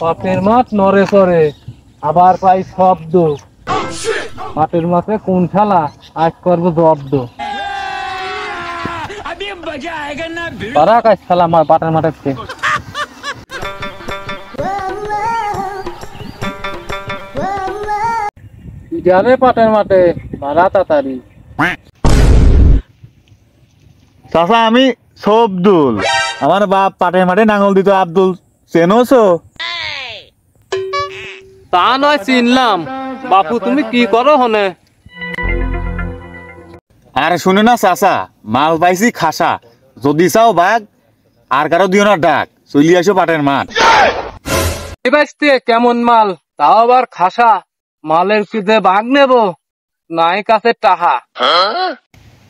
পাটের মাছ নড়ে চড়ে আবার পাই শব্দ। পাটের মাছে কোন শালা আজ করবো জব্দ। পারা কাজ শালা আমার পাটের মাঠের থেকে। যাবে পাটের মাঠে মারা তাড়াতাড়ি। চাচা আমি সবদুল, আমার বাপ পাটের মাঠে নাঙল দিত। আব্দুল চেনোছো? তা নয় চিনলাম, বাপু তুমি কি করো হনে? আরে শুনে না চাচা, মাল পাইছি খাসা, যদি চাও বাঘ আর কারো দিও না ডাক, চলি আসো পাটের মাঠ। কেমন মাল, তাও আবার খাসা? মালের পিঠে ভাগ নেবো নাই কাছে টাহা।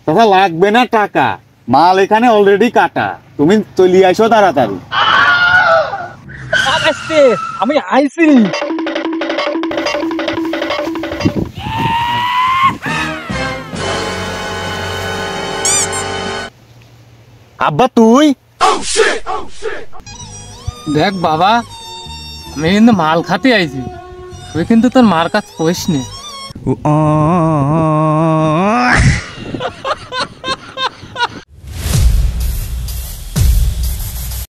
চাচা লাগবে না টাকা, মাল এখানে অলরেডি কাটা, তুমি চলি আসো তাড়াতাড়ি। আমি আইছি। আব্বা তুই? দেখ বাবা, আমি কিন্তু মাল খাতে আইছি, তুই কিন্তু তোর মার কাছে কইস নি।